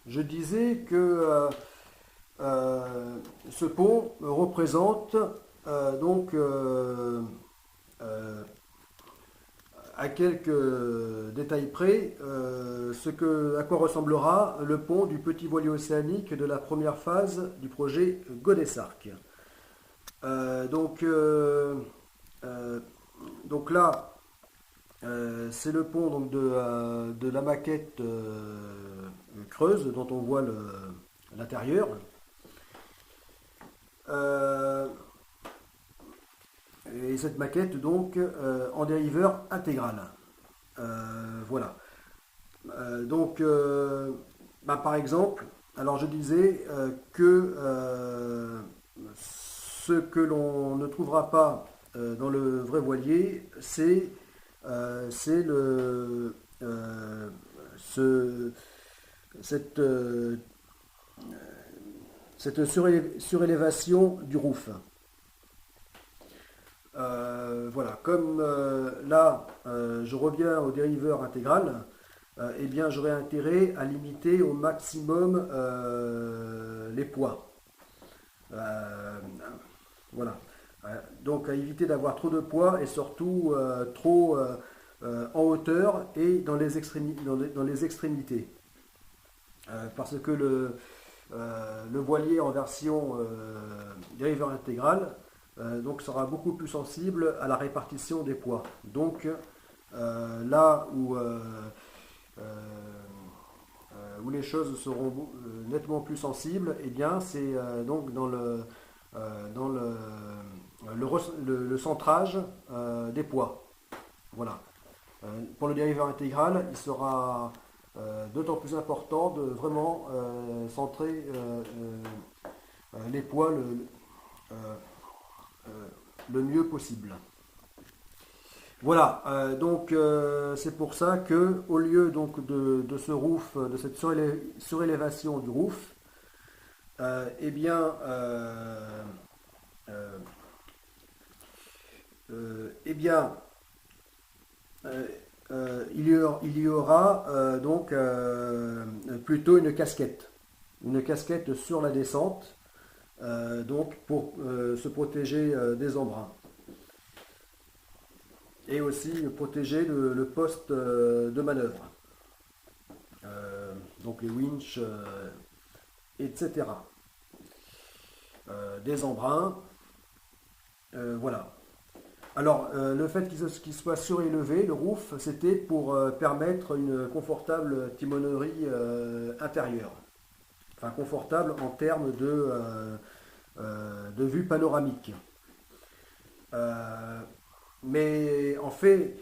je disais que ce pont représente donc euh, à quelques détails près à quoi ressemblera le pont du petit voilier océanique de la première phase du projet Godessarc. Euh, donc, euh, euh, donc là, c'est le pont donc, de la maquette creuse dont on voit l'intérieur. Euh, et cette maquette donc en dériveur intégral. Voilà. Donc, par exemple, alors je disais que ce que l'on ne trouvera pas dans le vrai voilier, c'est ce- cette, cette surélévation du roof. Voilà, comme là, je reviens au dériveur intégral, eh bien, j'aurais intérêt à limiter au maximum les poids. Euh, voilà. Donc, à éviter d'avoir trop de poids et surtout trop en hauteur et dans les extrémités. Parce que le voilier en version dériveur intégral donc sera beaucoup plus sensible à la répartition des poids. Donc là où les choses seront nettement plus sensibles, eh bien c'est donc dans le centrage des poids. Voilà. Pour le dériveur intégral, il sera d'autant plus important de vraiment centrer les poids euh, euh, le mieux possible. Voilà, donc c'est pour ça que au lieu donc de ce roof, de cette surélévation du roof, eh bien, euh, eh bien, euh, il y aura donc plutôt une casquette sur la descente, donc pour se protéger des embruns et aussi protéger le poste de manœuvre, donc les winches, etc. Des embruns, voilà. Alors, le fait qu'il soit surélevé, le roof, c'était pour permettre une confortable timonerie intérieure. Enfin, confortable en termes de vue panoramique. Euh, mais en fait,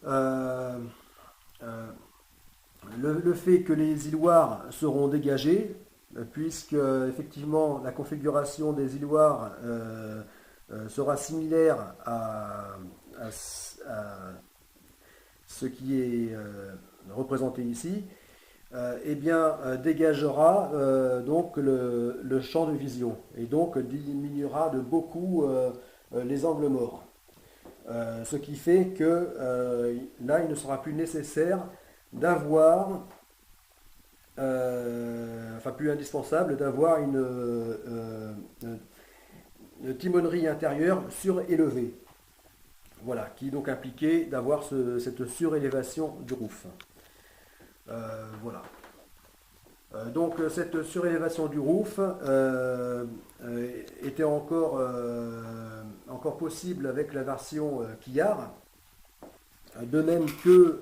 euh, euh, le fait que les îloirs seront dégagés, puisque effectivement la configuration des îloirs sera similaire à ce qui est représenté ici, eh bien, dégagera donc le champ de vision et donc diminuera de beaucoup les angles morts. Ce qui fait que là, il ne sera plus nécessaire d'avoir, enfin plus indispensable, d'avoir une timonerie intérieure surélevée. Voilà, qui donc impliquait d'avoir cette surélévation du roof. Voilà. Donc cette surélévation du roof était encore possible avec la version Quillard. De même que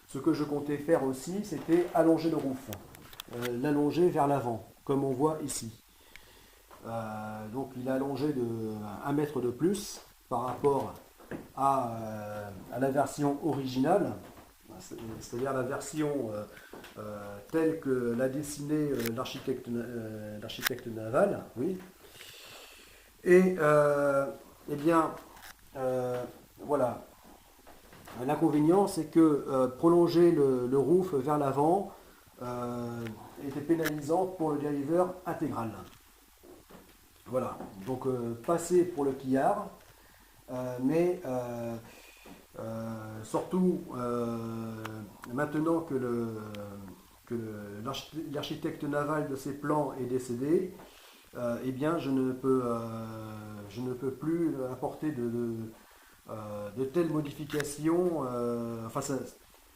ce que je comptais faire aussi, c'était allonger le roof, l'allonger vers l'avant, comme on voit ici. Donc il est allongé de 1 mètre de plus par rapport à la version originale, c'est-à-dire la version telle que l'a dessinée l'architecte naval. Oui. Et eh bien, voilà. L'inconvénient, c'est que prolonger le roof vers l'avant était pénalisant pour le dériveur intégral. Voilà. Donc passer pour le quillard, mais surtout maintenant que le l'architecte naval de ces plans est décédé, eh bien je ne peux plus apporter de telles modifications. Enfin,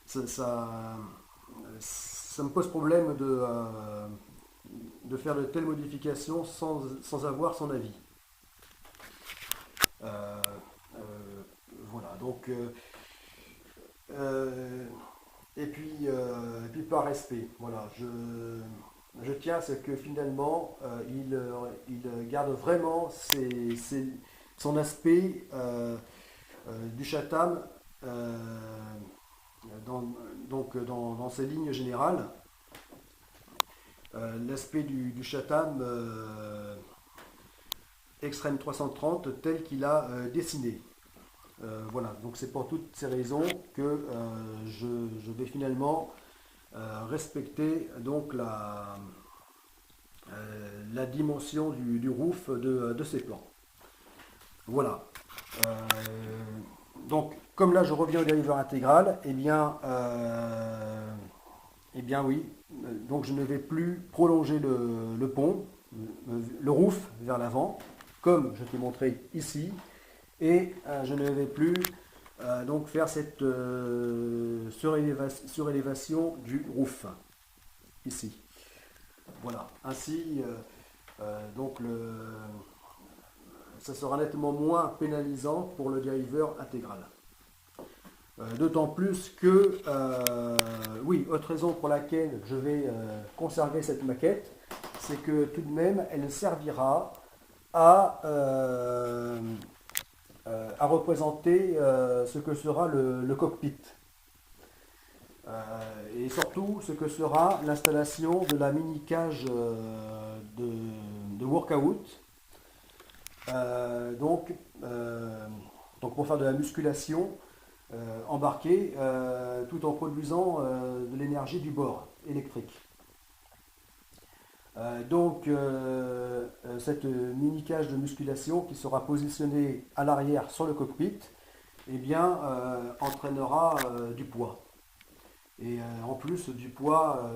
ça me pose problème de faire de telles modifications sans avoir son avis. Euh, voilà, donc, et puis par respect, voilà, je tiens à ce que finalement il garde vraiment son aspect du Chatham dans, dans ses lignes générales. L'aspect du Chatham Extreme 330 tel qu'il a dessiné. Voilà, donc c'est pour toutes ces raisons que je vais finalement respecter donc la dimension du roof de ces plans. Voilà. Euh, donc, comme là je reviens au dériveur intégral, eh bien oui, donc je ne vais plus prolonger le pont, le roof vers l'avant, comme je t'ai montré ici, et je ne vais plus donc faire cette surélévation du roof, ici. Voilà, ainsi donc ça sera nettement moins pénalisant pour le dériveur intégral. D'autant plus que, oui, autre raison pour laquelle je vais conserver cette maquette, c'est que tout de même, elle servira à représenter ce que sera le cockpit. Et surtout, ce que sera l'installation de la mini-cage de workout. Donc, pour faire de la musculation embarquée tout en produisant de l'énergie du bord électrique. Cette mini cage de musculation qui sera positionnée à l'arrière sur le cockpit, eh bien, entraînera du poids. Et en plus du poids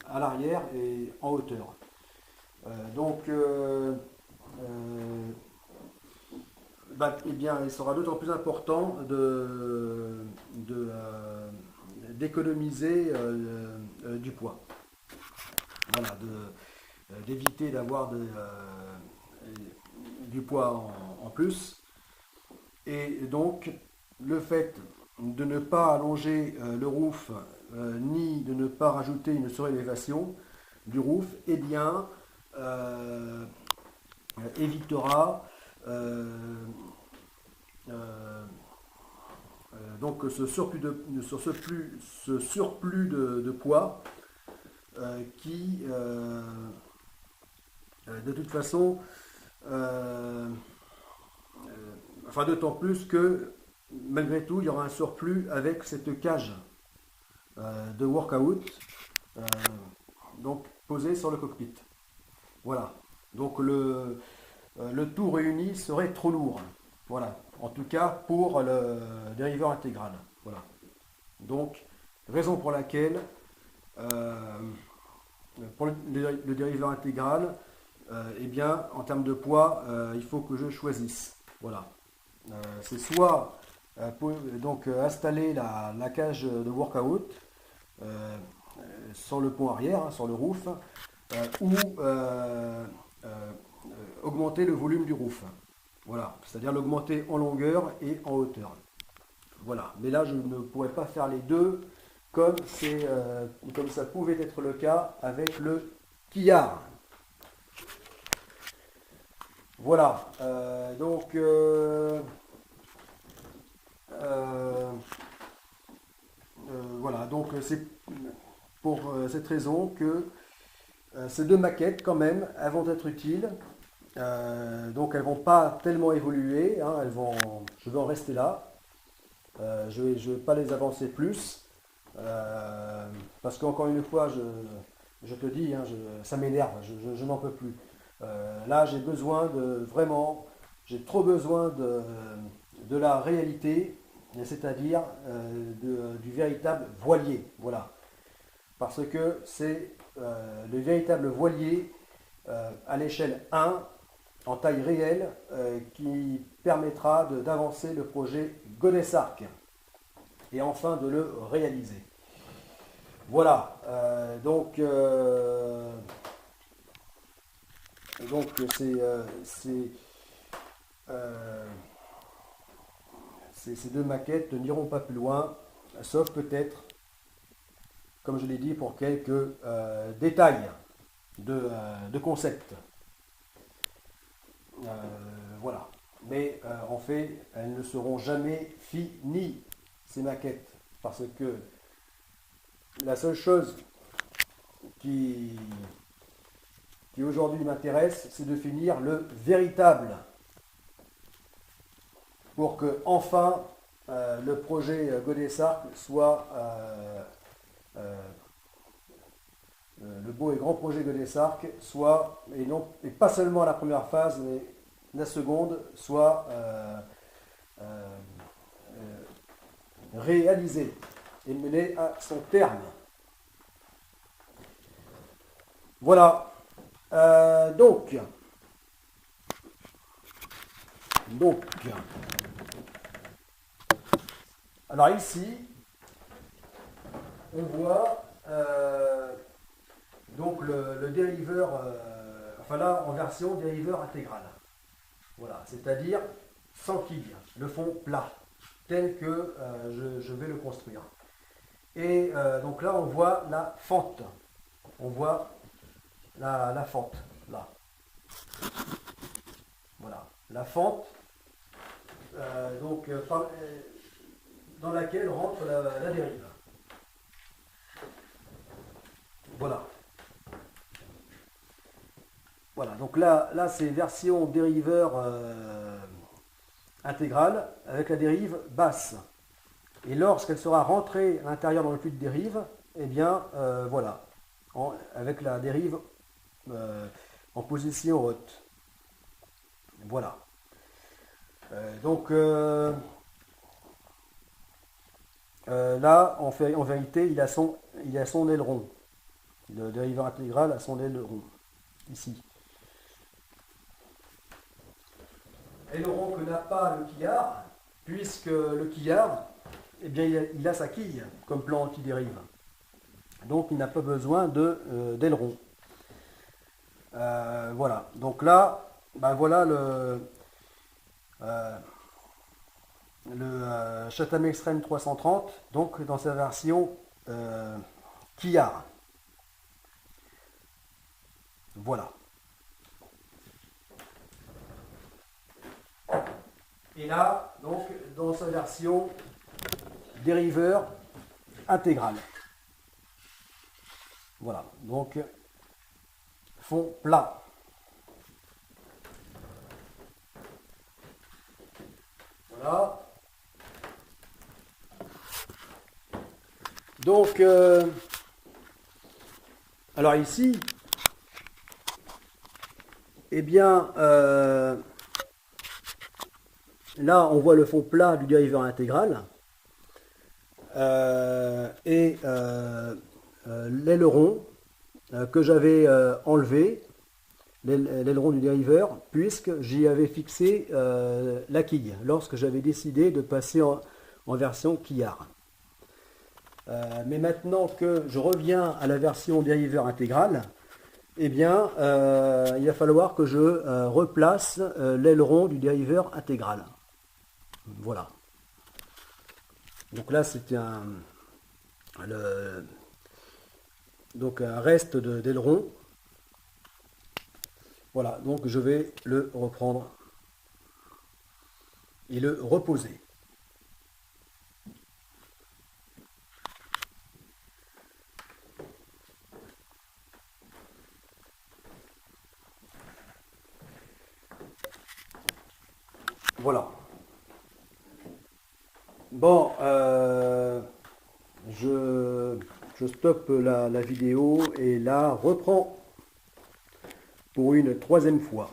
à l'arrière et en hauteur. Eh bien, il sera d'autant plus important d'économiser du poids. Voilà, d'éviter d'avoir du poids en plus. Et donc, le fait de ne pas allonger le roof, ni de ne pas rajouter une surélévation du roof, eh bien, évitera donc ce surplus de poids qui, de toute façon, enfin d'autant plus que malgré tout, il y aura un surplus avec cette cage de workout donc posée sur le cockpit. Voilà. Donc le tout réuni serait trop lourd. Voilà. En tout cas pour le dériveur intégral. Voilà. Donc, raison pour laquelle pour le dériveur intégral, eh bien, en termes de poids, il faut que je choisisse. Voilà. C'est soit installer la cage de workout sur le pont arrière, hein, sur le roof, ou augmenter le volume du roof. Voilà, c'est-à-dire l'augmenter en longueur et en hauteur. Voilà, mais là je ne pourrais pas faire les deux comme ça pouvait être le cas avec le quillard. Voilà, voilà, donc c'est pour cette raison que ces deux maquettes quand même, elles vont être utiles. Donc elles vont pas tellement évoluer, hein, je vais en rester là. Je vais pas les avancer plus. Parce qu'encore une fois, je te dis, hein, ça m'énerve, je n'en peux plus. Là, j'ai trop besoin de la réalité, c'est-à-dire du véritable voilier. Voilà. parce que c'est le véritable voilier à l'échelle 1, en taille réelle, qui permettra d'avancer le projet Godesarc et enfin de le réaliser. Voilà, ces deux maquettes n'iront pas plus loin, sauf peut-être, comme je l'ai dit, pour quelques détails de concept. Voilà. Mais en fait, elles ne seront jamais finies, ces maquettes, parce que la seule chose qui aujourd'hui m'intéresse, c'est de finir le véritable, pour que enfin le projet Godesarc soit le beau et grand projet Godesarc soit, et pas seulement la première phase, mais la seconde, soit réalisé et mené à son terme. Voilà. Donc, alors ici, on voit donc le dériveur, enfin là en version dériveur intégral. Voilà, c'est-à-dire sans quille, le fond plat, tel que je vais le construire. Et donc là on voit la fente. On voit la fente, là. Voilà, la fente dans laquelle rentre la dérive. Voilà. Voilà, donc là c'est version dériveur intégrale avec la dérive basse. Et lorsqu'elle sera rentrée à l'intérieur dans le flux de dérive, eh bien voilà, avec la dérive en position haute. Voilà. Là, en vérité, il a son aileron. Le dériveur intégral a son aileron, ici. Aileron que n'a pas le quillard, puisque le quillard, eh bien, il a sa quille comme plan antidérive. Donc, il n'a pas besoin d'aileron. Voilà. Donc là, ben voilà le Chatham Extreme 330, donc dans sa version quillard. Voilà. Et là, donc, dans sa version dériveur intégral. Voilà, donc fond plat. Voilà. Donc, alors ici, eh bien, là, on voit le fond plat du dériveur intégral et l'aileron que j'avais enlevé, l'aileron du dériveur, puisque j'y avais fixé la quille lorsque j'avais décidé de passer en version quillard. Mais maintenant que je reviens à la version dériveur intégral, eh bien, il va falloir que je replace l'aileron du dériveur intégral. Voilà. Donc là, c'était un reste d'aileron. Voilà, donc je vais le reprendre et le reposer. Voilà. Bon, je stoppe la vidéo et la reprends pour une troisième fois.